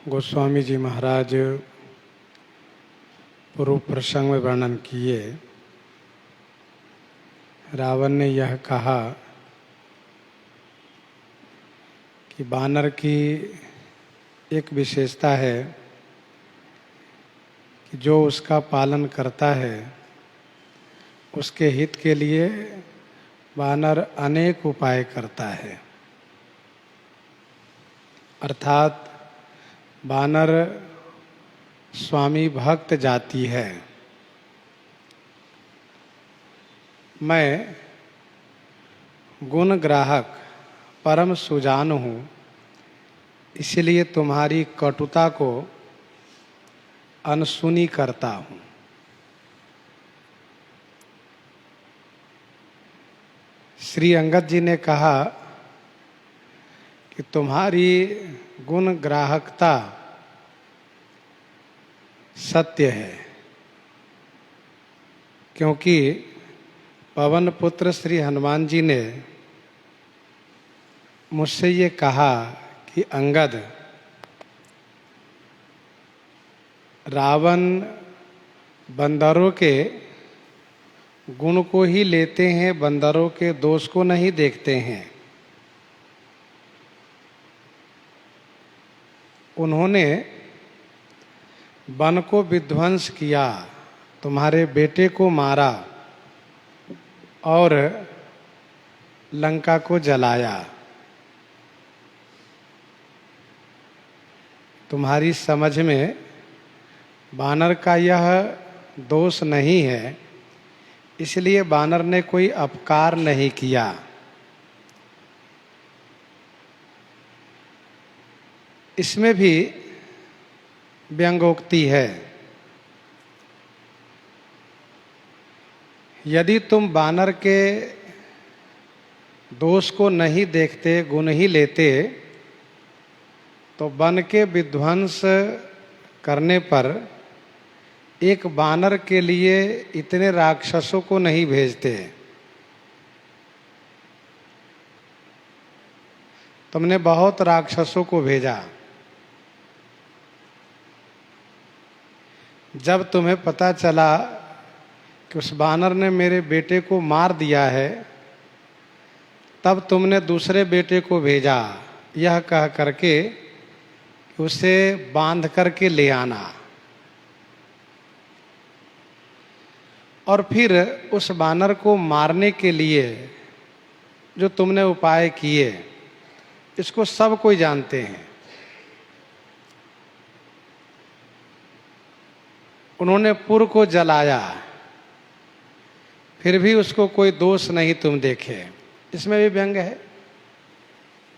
गोस्वामी जी महाराज पूर्व प्रसंग में वर्णन किए। रावण ने यह कहा कि बानर की एक विशेषता है कि जो उसका पालन करता है उसके हित के लिए बानर अनेक उपाय करता है। अर्थात बानर स्वामी भक्त जाति है। मैं गुण ग्राहक परम सुजान हूँ, इसलिए तुम्हारी कटुता को अनसुनी करता हूँ। श्री अंगद जी ने कहा कि तुम्हारी गुण ग्राहकता सत्य है, क्योंकि पवन पुत्र श्री हनुमान जी ने मुझसे ये कहा कि अंगद, रावण बंदरों के गुण को ही लेते हैं, बंदरों के दोष को नहीं देखते हैं। उन्होंने वन को विध्वंस किया, तुम्हारे बेटे को मारा और लंका को जलाया। तुम्हारी समझ में बानर का यह दोष नहीं है, इसलिए बानर ने कोई अपकार नहीं किया। इसमें भी व्यंग्योक्ति है। यदि तुम बानर के दोष को नहीं देखते, गुण ही लेते, तो वन के विध्वंस करने पर एक बानर के लिए इतने राक्षसों को नहीं भेजते। तुमने बहुत राक्षसों को भेजा। जब तुम्हें पता चला कि उस बानर ने मेरे बेटे को मार दिया है, तब तुमने दूसरे बेटे को भेजा, यह कह करके उसे बांध करके ले आना। और फिर उस बानर को मारने के लिए जो तुमने उपाय किए, इसको सब कोई जानते हैं। उन्होंने पुर को जलाया, फिर भी उसको कोई दोष नहीं तुम देखे। इसमें भी व्यंग है।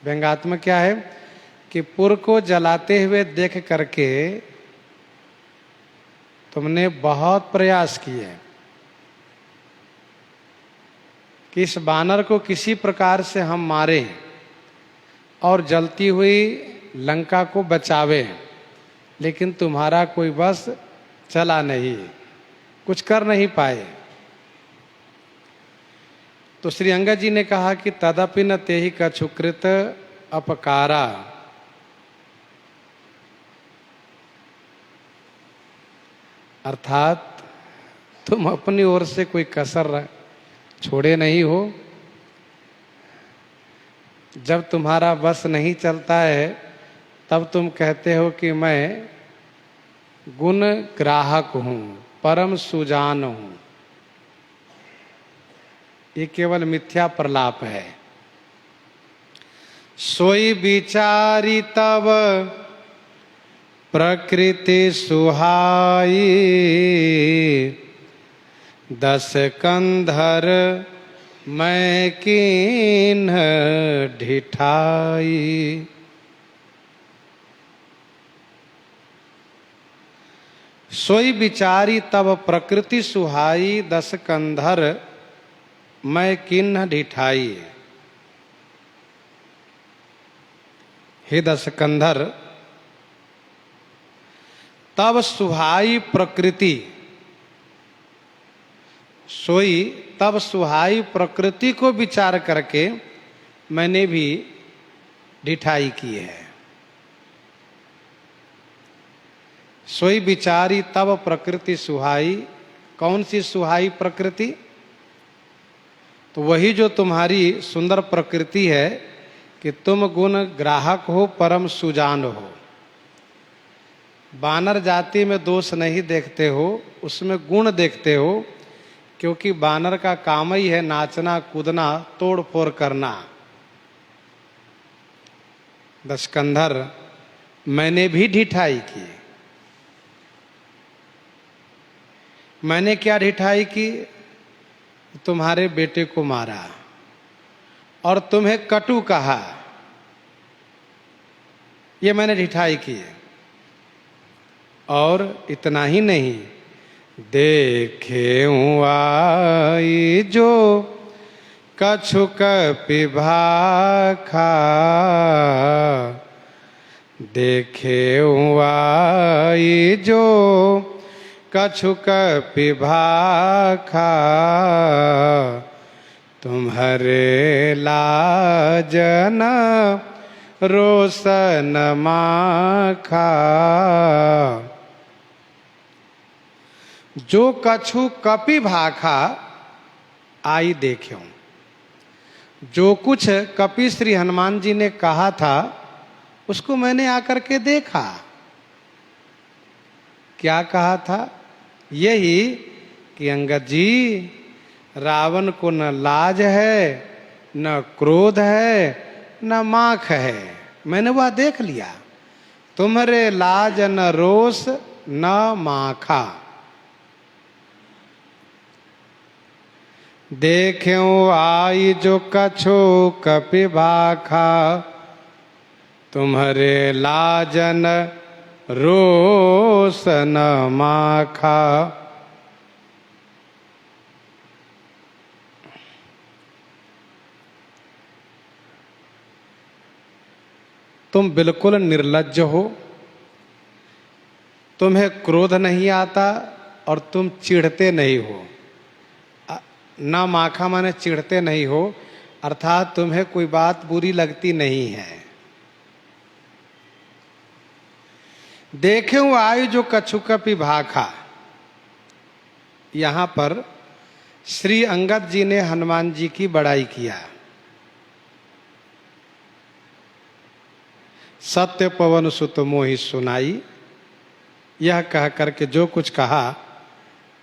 व्यंग्यात्मक क्या है कि पुर को जलाते हुए देख करके तुमने बहुत प्रयास किए कि इस बानर को किसी प्रकार से हम मारें और जलती हुई लंका को बचावे, लेकिन तुम्हारा कोई बस चला नहीं, कुछ कर नहीं पाए। तो श्री अंगद जी ने कहा कि तदपि न तेहि कछुकृत अपकारा। अर्थात तुम अपनी ओर से कोई कसर छोड़े नहीं हो। जब तुम्हारा बस नहीं चलता है, तब तुम कहते हो कि मैं गुण ग्राहक हूँ, परम सुजान हूँ। ये केवल मिथ्या प्रलाप है। सोई विचारी तब प्रकृति सुहाई, दस कंधर मैं कीन्ह ढिठाई। सोई विचारी तब प्रकृति सुहाई, दस कंधर मैं किन्ह ढिठाई। हे दस कंधर, तब सुहाई प्रकृति, सोई तब सुहाई प्रकृति को विचार करके मैंने भी ढिठाई की है। सोई विचारी तब प्रकृति सुहाई। कौन सी सुहाई प्रकृति? तो वही जो तुम्हारी सुंदर प्रकृति है कि तुम गुण ग्राहक हो, परम सुजान हो। बानर जाति में दोष नहीं देखते हो, उसमें गुण देखते हो, क्योंकि बानर का काम ही है नाचना कूदना तोड़ फोड़ करना। दशकंधर, मैंने भी ढिठाई की। मैंने क्या ढिठाई की? तुम्हारे बेटे को मारा और तुम्हें कटु कहा, ये मैंने ढिठाई की। और इतना ही नहीं, देखे आई जो कछु कपिभाखा, देखे आई जो कछु कपिभाखा, तुम्हारे लाजन रोशन माखा। जो कछु कपि भाखा आई देख्यो। जो कुछ कपि श्री हनुमान जी ने कहा था उसको मैंने आकर के देखा। क्या कहा था? यही कि अंगद जी, रावण को न लाज है, न क्रोध है, न माख है। मैंने वह देख लिया। तुम्हारे लाज न रोष न माखा। देख्यो आई जो कछु कपि भाखा, तुम्हारे लाजन रोष न माखा। तुम बिल्कुल निर्लज्ज हो, तुम्हें क्रोध नहीं आता और तुम चिढ़ते नहीं हो। ना माखा माने चिढ़ते नहीं हो, अर्थात तुम्हें कोई बात बुरी लगती नहीं है। देखे आयु जो कछु कपि भाखा। यहां पर श्री अंगद जी ने हनुमान जी की बड़ाई किया। सत्य पवन सुत मोहि सुनाई, यह कह करके जो कुछ कहा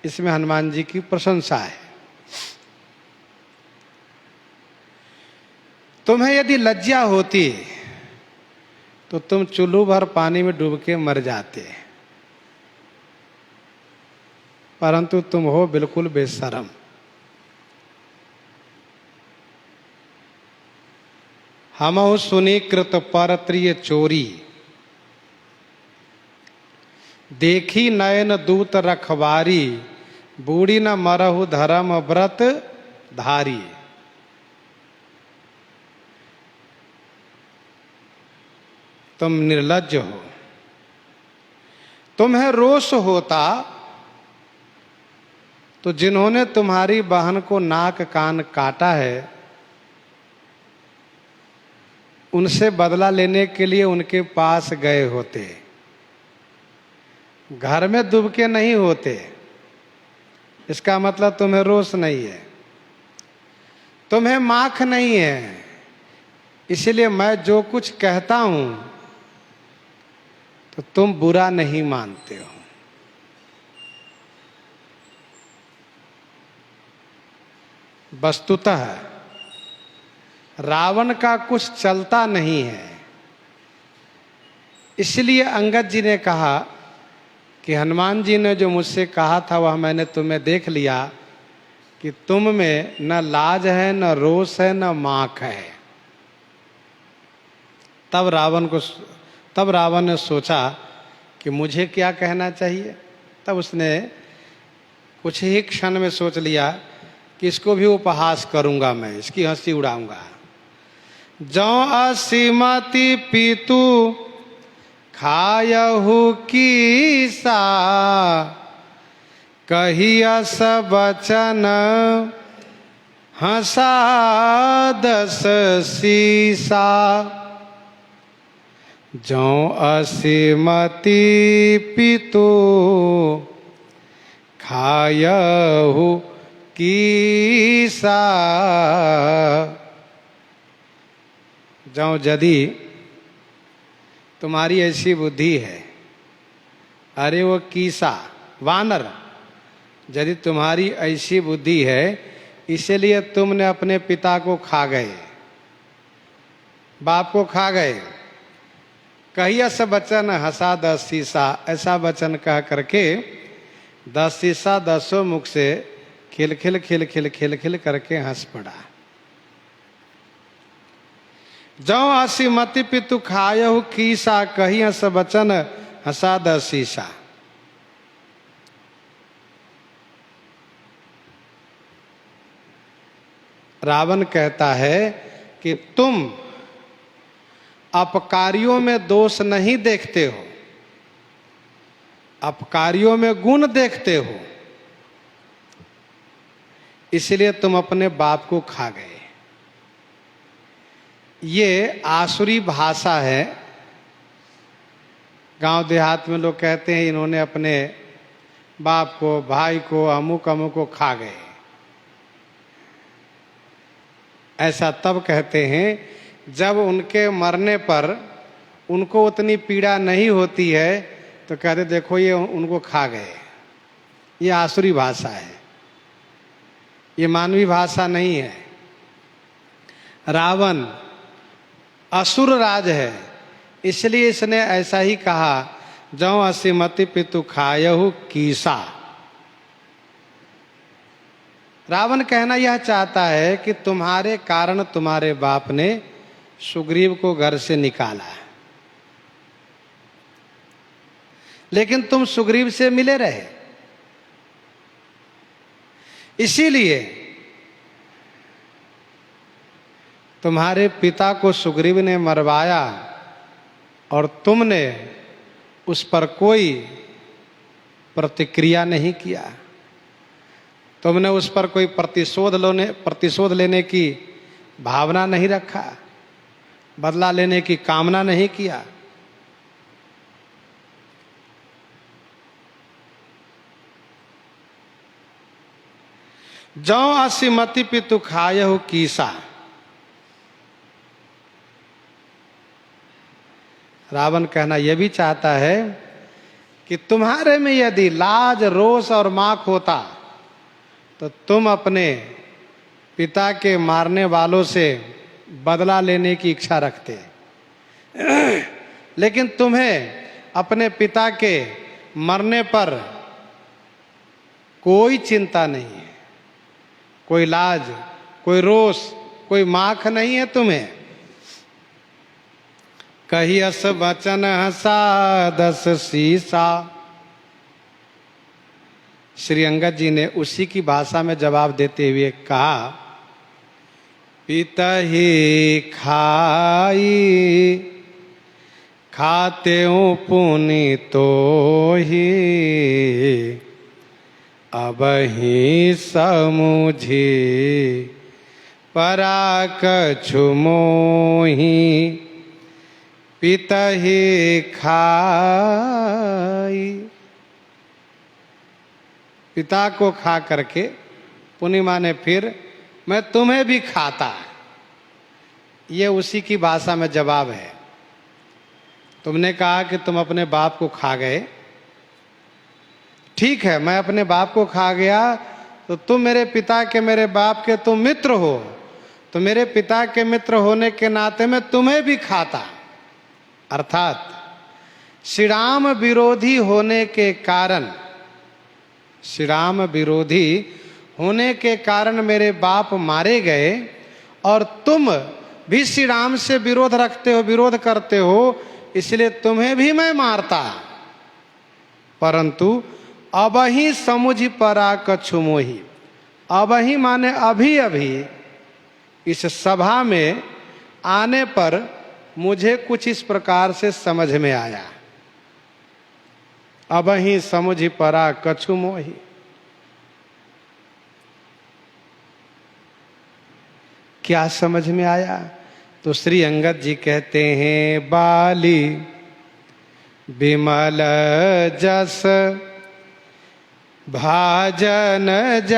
इसमें हनुमान जी की प्रशंसा है। तुम्हें यदि लज्जा होती तो तुम चुल्लू भर पानी में डूब के मर जाते, परंतु तुम हो बिल्कुल बेशरम। हमहु सुनी कृत परत्रिय चोरी, देखी नयन दूत रखवारी, बूढ़ी न मरहु धर्म व्रत धारी। तुम निर्लज्ज हो। तुम्हें रोष होता तो जिन्होंने तुम्हारी बहन को नाक कान काटा है उनसे बदला लेने के लिए उनके पास गए होते, घर में दुबके नहीं होते। इसका मतलब तुम्हें रोष नहीं है, तुम्हें माख नहीं है। इसलिए मैं जो कुछ कहता हूं तो तुम बुरा नहीं मानते हो। वस्तुतः रावण का कुछ चलता नहीं है। इसलिए अंगद जी ने कहा कि हनुमान जी ने जो मुझसे कहा था वह मैंने तुम्हें देख लिया कि तुम में न लाज है, न रोष है, न माख है। तब रावण ने सोचा कि मुझे क्या कहना चाहिए। तब उसने कुछ ही क्षण में सोच लिया कि इसको भी उपहास करूंगा, मैं इसकी हंसी उड़ाऊंगा। जौ असीमति पीतु खायहु कीसा, कहियस बचन हंसा दस सीसा। जौ असीमति पितु खायहु कीसा। जौ यदि तुम्हारी ऐसी बुद्धि है, अरे वो कीसा वानर, यदि तुम्हारी ऐसी बुद्धि है इसलिए तुमने अपने पिता को खा गए, बाप को खा गए। कहियस बचन हंसा 10 शीशा, ऐसा वचन कह करके 10 शीशा 10 मुख से खिल खिल खिल खिल खिल खिल करके हंस पड़ा। जौ असीमति पितु खायहु कीसा, कहियस बचन हंसा 10 शीशा। रावण कहता है कि तुम अपकारियों में दोष नहीं देखते हो, अपकारियों में गुण देखते हो, इसलिए तुम अपने बाप को खा गए। ये आसुरी भाषा है। गांव देहात में लोग कहते हैं इन्होंने अपने बाप को, भाई को, अमुक अमुक को खा गए। ऐसा तब कहते हैं जब उनके मरने पर उनको उतनी पीड़ा नहीं होती है, तो कहते देखो ये उनको खा गए। ये आसुरी भाषा है, ये मानवीय भाषा नहीं है। रावण असुर राज है, इसलिए इसने ऐसा ही कहा, जौ असीमति पितु खायहु कीसा। रावण कहना यह चाहता है कि तुम्हारे कारण तुम्हारे बाप ने सुग्रीव को घर से निकाला, लेकिन तुम सुग्रीव से मिले रहे, इसीलिए तुम्हारे पिता को सुग्रीव ने मरवाया और तुमने उस पर कोई प्रतिक्रिया नहीं किया। तुमने उस पर कोई प्रतिशोध लेने की भावना नहीं रखा, बदला लेने की कामना नहीं किया। जौ असीमति पितु खायहु कीसा। रावण कहना यह भी चाहता है कि तुम्हारे में यदि लाज, रोष और माख होता तो तुम अपने पिता के मारने वालों से बदला लेने की इच्छा रखते, लेकिन तुम्हें अपने पिता के मरने पर कोई चिंता नहीं है, कोई लाज, कोई रोष, कोई माख नहीं है तुम्हें। कहियस बचन हंसा 10 शीशा। श्री अंगद जी ने उसी की भाषा में जवाब देते हुए कहा, पितहि खाई खाते हूँ पुनि तो ही, अब ही समुझी पराक मोही। पितहि खाई, पिता को खा करके पूर्णिमा ने फिर मैं तुम्हें भी खाता। ये उसी की भाषा में जवाब है। तुमने कहा कि तुम अपने बाप को खा गए, ठीक है, मैं अपने बाप को खा गया, तो तुम मेरे पिता के, मेरे बाप के तुम मित्र हो, तो मेरे पिता के मित्र होने के नाते मैं तुम्हें भी खाता। अर्थात श्री राम विरोधी होने के कारण, श्री राम विरोधी होने के कारण मेरे बाप मारे गए और तुम भी श्री राम से विरोध रखते हो, विरोध करते हो, इसलिए तुम्हें भी मैं मारता। परंतु अब ही समुझ परा कछु मोही। अब ही माने अभी अभी इस सभा में आने पर मुझे कुछ इस प्रकार से समझ में आया। अब ही समुझ परा कछु मोही। क्या समझ में आया? तो श्री अंगद जी कहते हैं, बाली बिमल जस भाजन जानी,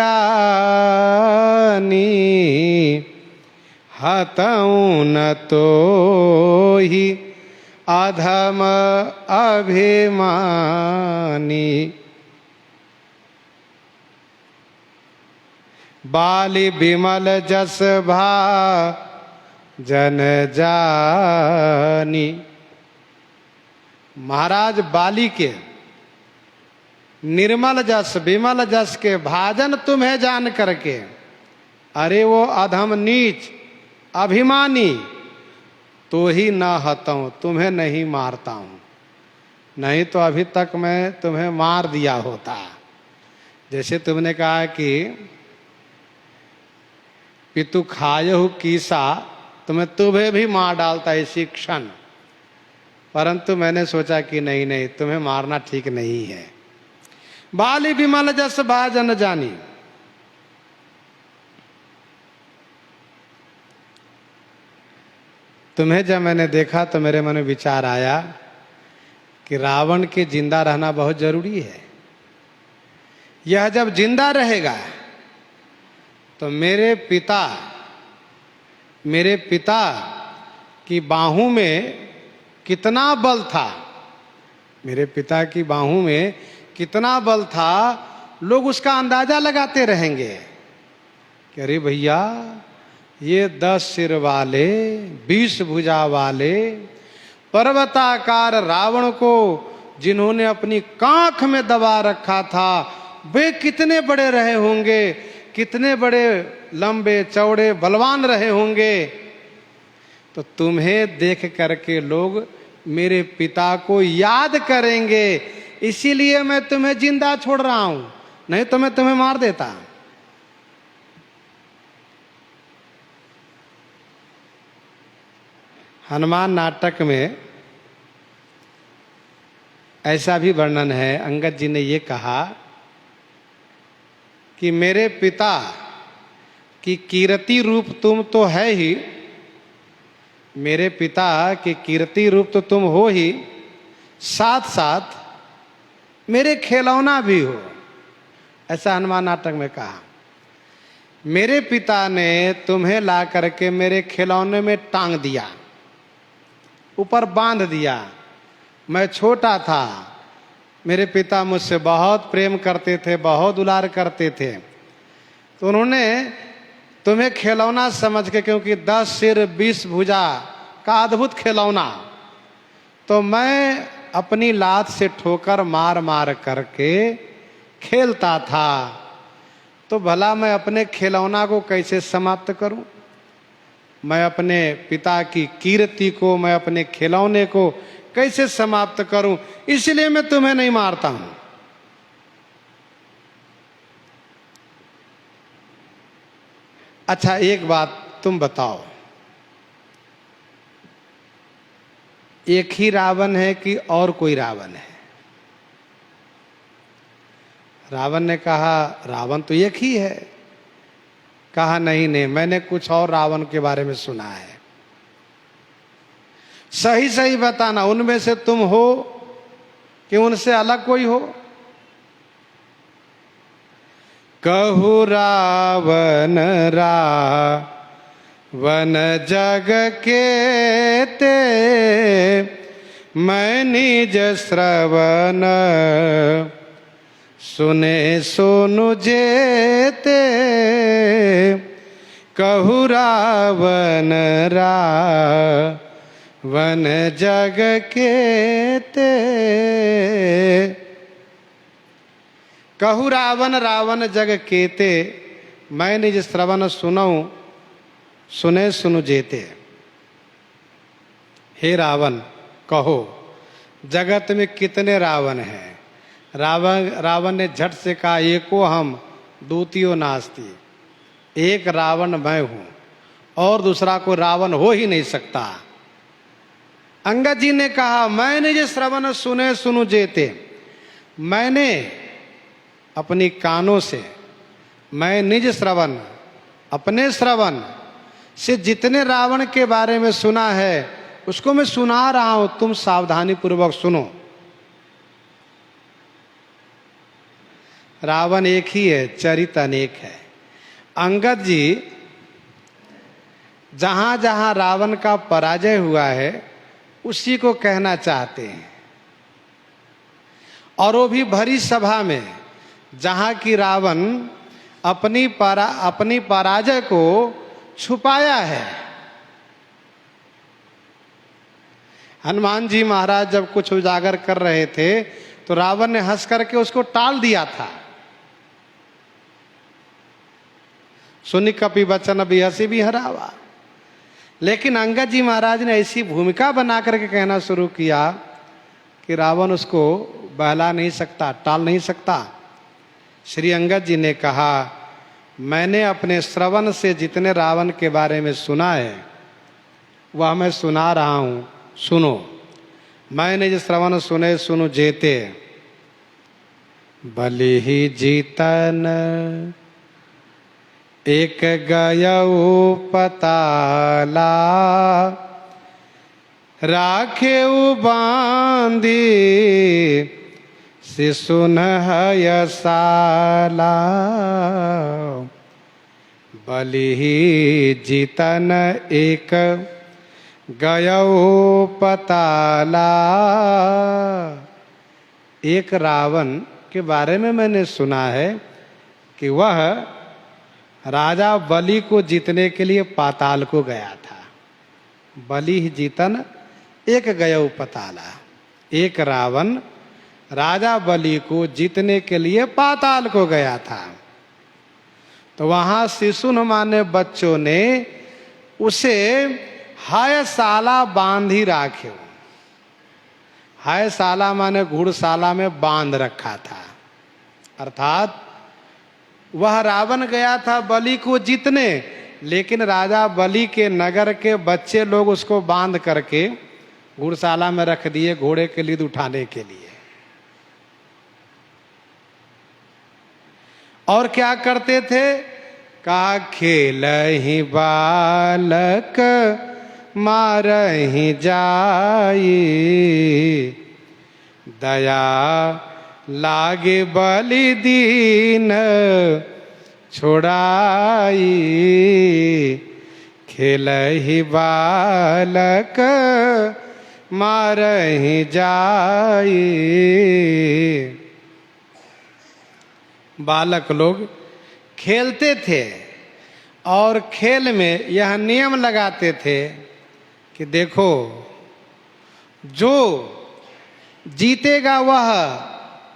हतऊ न तो ही अधम अभिमानी। बाली बिमल जस भाजन जानी। महाराज बाली के निर्मल जस विमल जस के भाजन तुम्हें जान करके, अरे वो अधम नीच अभिमानी, तो ही न हताऊं, तुम्हें नहीं मारता हूं, नहीं तो अभी तक मैं तुम्हें मार दिया होता। जैसे तुमने कहा कि पितु खायहु कीसा, तो मैं तुम्हें भी मार डालता इसी क्षण, परंतु मैंने सोचा कि नहीं नहीं, तुम्हें मारना ठीक नहीं है। बाली विमल जस भाजन जानी। तुम्हें जब मैंने देखा तो मेरे मन में विचार आया कि रावण के जिंदा रहना बहुत जरूरी है। यह जब जिंदा रहेगा तो मेरे पिता की बाहों में कितना बल था, मेरे पिता की बाहों में कितना बल था, लोग उसका अंदाजा लगाते रहेंगे कि अरे भैया ये 10 सिर वाले 20 भुजा वाले पर्वताकार रावण को जिन्होंने अपनी कांख में दबा रखा था, वे कितने बड़े रहे होंगे, कितने बड़े लंबे चौड़े बलवान रहे होंगे। तो तुम्हें देख करके लोग मेरे पिता को याद करेंगे, इसीलिए मैं तुम्हें जिंदा छोड़ रहा हूं, नहीं तो मैं तुम्हें मार देता। हनुमान नाटक में ऐसा भी वर्णन है, अंगद जी ने ये कहा कि मेरे पिता की कीर्ति रूप तुम तो है ही, मेरे पिता की कीर्ति रूप तो तुम हो ही, साथ साथ मेरे खिलौना भी हो। ऐसा हनुमान नाटक में कहा। मेरे पिता ने तुम्हें ला करके मेरे खिलौने में टांग दिया, ऊपर बांध दिया। मैं छोटा था, मेरे पिता मुझसे बहुत प्रेम करते थे, बहुत दुलार करते थे, तो उन्होंने तुम्हें खिलौना समझ के, क्योंकि 10 सिर 20 भुजा का अद्भुत खिलौना, तो मैं अपनी लात से ठोकर मार मार करके खेलता था। तो भला मैं अपने खिलौना को कैसे समाप्त करूं? मैं अपने पिता की कीर्ति को, मैं अपने खिलौने को कैसे समाप्त करूं? इसलिए मैं तुम्हें नहीं मारता हूं। अच्छा एक बात तुम बताओ, एक ही रावण है कि और कोई रावण है? रावण ने कहा रावण तो एक ही है। कहा नहीं नहीं, मैंने कुछ और रावण के बारे में सुना है। सही सही बताना, उनमें से तुम हो कि उनसे अलग कोई हो? कहु रावण रावण जग के ते, मैं निज श्रवण सुने सुनु जेते। कहु रावण रावण जग के ते। कहु रावण रावण जग केते, मैं निज श्रवण सुनऊं सुने सुनु जेते। हे रावण कहो, जगत में कितने रावण हैं? रावण ने झट से कहा एको हम दूतियो नास्ति, एक रावण मैं हूं और दूसरा कोई रावण हो ही नहीं सकता। अंगद जी ने कहा मैं निज श्रवण सुने सुनु जेते, मैंने अपनी कानों से, मैं निज श्रवण अपने श्रवण से जितने रावण के बारे में सुना है उसको मैं सुना रहा हूं, तुम सावधानी पूर्वक सुनो। रावण एक ही है, चरित्र अनेक है। अंगद जी जहां जहां रावण का पराजय हुआ है उसी को कहना चाहते हैं, और वो भी भरी सभा में, जहां की रावण अपनी पराजय को छुपाया है। हनुमान जी महाराज जब कुछ उजागर कर रहे थे तो रावण ने हंस करके उसको टाल दिया था। सुनि कपि वचन भी हंसी भी हरावा। लेकिन अंगद जी महाराज ने ऐसी भूमिका बना करके कहना शुरू किया कि रावण उसको बहला नहीं सकता, टाल नहीं सकता। श्री अंगद जी ने कहा, मैंने अपने श्रवण से जितने रावण के बारे में सुना है वह मैं सुना रहा हूं, सुनो। मैंने जो श्रवण सुने सुनु जेते, भले ही जीतन एक गयऊ पताला, राखेऊ बांधी से सुनहय साला, बलि जीतन एक गयऊ पताला। एक रावण के बारे में मैंने सुना है कि वह राजा बलि को जीतने के लिए पाताल को गया था। बलि जीतन एक गयऊ पताला। एक रावण राजा बलि को जीतने के लिए पाताल को गया था। तो वहां शिशुन माने बच्चों ने उसे हयशाला बांधी राखे। हयशाला माने घुड़शाला में बांध रखा था। अर्थात वह रावण गया था बलि को जीतने, लेकिन राजा बलि के नगर के बच्चे लोग उसको बांध करके घुड़शाला में रख दिए घोड़े के लीद उठाने के लिए। और क्या करते थे? कहा, खेल ही बालक मार ही जाई, दया लागे बलि दीन छोड़ाई, खेल ही बालक मार ही जाई। बालक लोग खेलते थे और खेल में यह नियम लगाते थे कि देखो, जो जीतेगा वह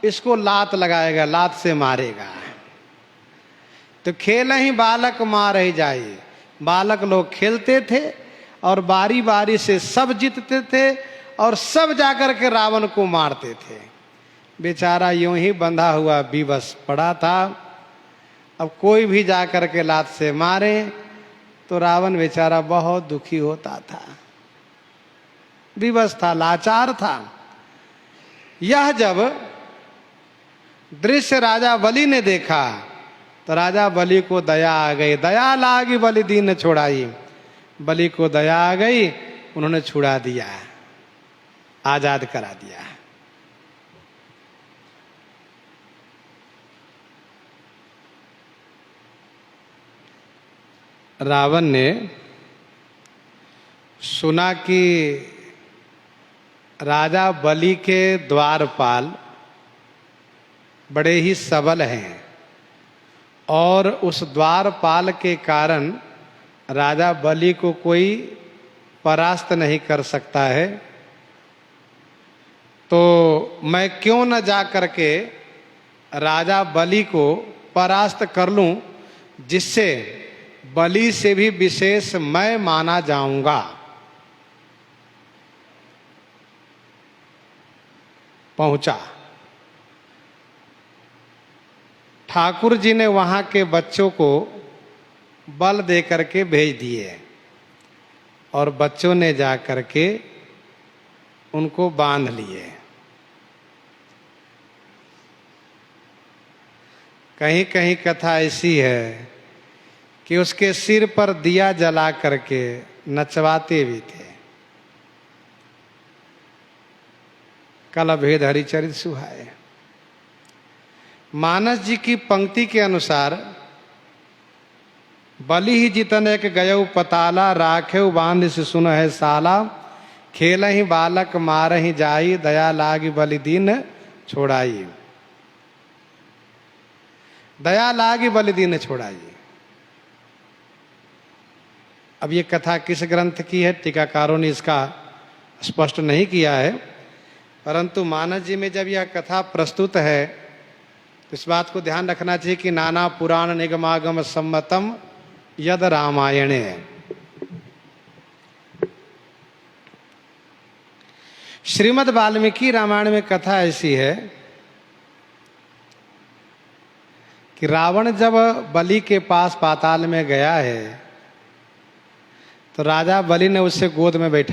इसको लात लगाएगा, लात से मारेगा। तो खेल ही बालक मार ही जाए। बालक लोग खेलते थे और बारी बारी से सब जीतते थे और सब जाकर के रावण को मारते थे। बेचारा यूं ही बंधा हुआ विवश पड़ा था। अब कोई भी जाकर के लात से मारे तो रावण बेचारा बहुत दुखी होता था, विवश था, लाचार था। यह जब दृश्य राजा बलि ने देखा तो राजा बलि को दया आ गई। दया लागी बलि दीन छोड़ाई। बलि को दया आ गई, उन्होंने छुड़ा दिया, आजाद करा दिया। रावण ने सुना कि राजा बलि के द्वारपाल बड़े ही सबल हैं और उस द्वारपाल के कारण राजा बलि को कोई परास्त नहीं कर सकता है, तो मैं क्यों न जा करके राजा बलि को परास्त कर लूं, जिससे बलि से भी विशेष मैं माना जाऊंगा। पहुंचा। ठाकुर जी ने वहां के बच्चों को बल दे करके भेज दिए और बच्चों ने जा करके उनको बांध लिए। कहीं कहीं कथा ऐसी है कि उसके सिर पर दिया जला करके नचवाते भी थे। कल भेद हरिचरित सुहाए। मानस जी की पंक्ति के अनुसार बलि ही जितन एक गयऊ पताला, राखे बांध से सुन है साला, खेल ही बालक मार ही जाई, दया लागी बलि दीन छोड़ाई। दया लागी बलि दीन छोड़ाई। अब ये कथा किस ग्रंथ की है, टीकाकारों ने इसका स्पष्ट नहीं किया है, परंतु मानस जी में जब यह कथा प्रस्तुत है तो इस बात को ध्यान रखना चाहिए कि नाना पुराण निगमागम सम्मतम यद रामायणे। श्रीमद् वाल्मीकि रामायण में कथा ऐसी है कि रावण जब बलि के पास पाताल में गया है तो राजा बलि ने उससे गोद में बैठा